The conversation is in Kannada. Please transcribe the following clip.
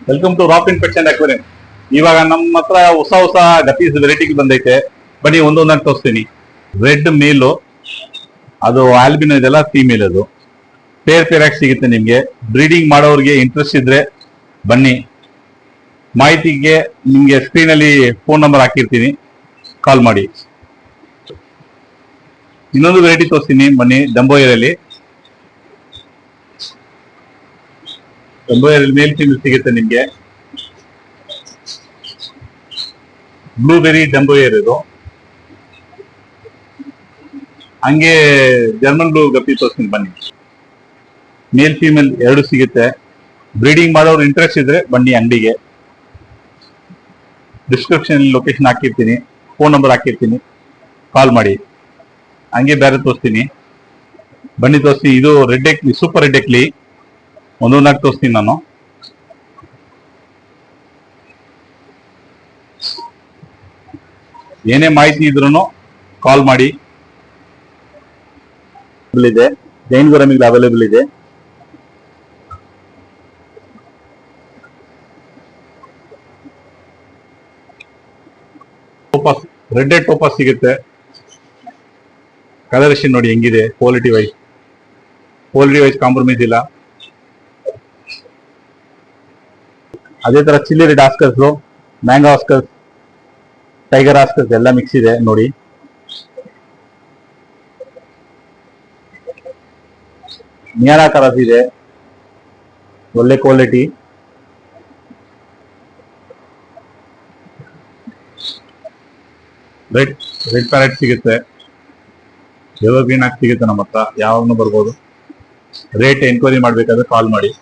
Welcome to rock infection aquarium. ಇವಾಗ ನಮ್ಮ ಹತ್ರ ಹೊಸ ಗಪೀಸ್ ವೆರೈಟಿ ಬಂದೈತೆ. ಬನ್ನಿ ಒಂದೊಂದಾಗಿ ತೋರಿಸ್ತೀನಿ. ರೆಡ್ ಮೇಲು, ಅದು ಆಲ್ಬಿನೋ ಇದೆಲ್ಲ ಫೀಮೇಲ್. ಅದು ಪೇರ್ ಆಗಿ ಸಿಗುತ್ತೆ ನಿಮ್ಗೆ. ಬ್ರೀಡಿಂಗ್ ಮಾಡೋರಿಗೆ ಇಂಟ್ರೆಸ್ಟ್ ಇದ್ರೆ ಬನ್ನಿ. ಮಾಹಿತಿಗೆ ನಿಮ್ಗೆ ಸ್ಕ್ರೀನ್ ಅಲ್ಲಿ ಫೋನ್ ನಂಬರ್ ಹಾಕಿರ್ತೀನಿ, ಕಾಲ್ ಮಾಡಿ. ಇನ್ನೊಂದು ವೆರೈಟಿ ತೋರಿಸ್ತೀನಿ ಬನ್ನಿ. ಡಂಬೋಯರಲ್ಲಿ ಮೇಲ್ ಫೀಮೇಲ್ ಸಿಗುತ್ತೆ ನಿಮ್ಗೆ. ಬ್ಲೂಬೆರಿ ಡಂಬೋಯರ್ ಇದು. ಹಂಗೆ ಜರ್ಮನ್ ಬ್ಲೂ ಗಪ್ಪಿ ತೋರಿಸ್ತೀನಿ ಬನ್ನಿ. ಮೇಲ್ ಫೀಮೇಲ್ ಎರಡು ಸಿಗುತ್ತೆ. ಬ್ರೀಡಿಂಗ್ ಮಾಡೋರು ಇಂಟ್ರೆಸ್ಟ್ ಇದ್ರೆ ಬನ್ನಿ ಅಂಗಡಿಗೆ. ಡಿಸ್ಕ್ರಿಪ್ಷನ್ ಲೊಕೇಶನ್ ಹಾಕಿರ್ತೀನಿ, ಫೋನ್ ನಂಬರ್ ಹಾಕಿರ್ತೀನಿ, ಕಾಲ್ ಮಾಡಿ. ಹಂಗೆ ಬೇರೆ ತೋರಿಸ್ತೀನಿ ಬನ್ನಿ. ತೋರಿಸ್ತೀನಿ. ಇದು ರೆಡ್ ಎಕ್ಲಿ, ಸೂಪರ್ ರೆಡ್ ಎಕ್ಲಿ. ಒಂದೊಂದಾಗಿ ತೋರಿಸ್ತೀನಿ ನಾನು. ಏನೇ ಮಾಹಿತಿ ಇದ್ರೂ ಕಾಲ್ ಮಾಡಿ. ಇದೆ ಜೈನ್ ಗುರಮಿಗಳು ಅವೈಲೇಬಲ್ ಇದೆ. ಟೋಪಾಸ್, ರೆಡ್ ಟೋಪಾಸ್ ಸಿಗುತ್ತೆ. ಕಲರೇಷನ್ ನೋಡಿ ಹೆಂಗಿದೆ. ಕ್ವಾಲಿಟಿ ವೈಸ್ ಕಾಂಪ್ರಮೈಸ್ ಇಲ್ಲ. ಅದೇ ತರ chilli red Oscars, mango Oscars, tiger Oscars ಎಲ್ಲ ಮಿಕ್ಸ್ ಇದೆ ನೋಡಿ. ನಿಯಾರಾ ಕಲರ್ಸ್ ಇದೆ, ಒಳ್ಳೆ ಕ್ವಾಲಿಟಿ. ರೆಡ್ ಪ್ಯಾರೆಟ್ ಸಿಗುತ್ತೆ. ಎವರ್ಗ್ರೀನ್ ಆಗಿ ಸಿಗುತ್ತೆ ನಮ್ಮ ಹತ್ರ. ಯಾವಾಗಲೂ ಬರ್ಬೋದು. ರೇಟ್ ಎನ್ಕ್ವೈರಿ ಮಾಡಬೇಕಾದ್ರೆ ಕಾಲ್ ಮಾಡಿ.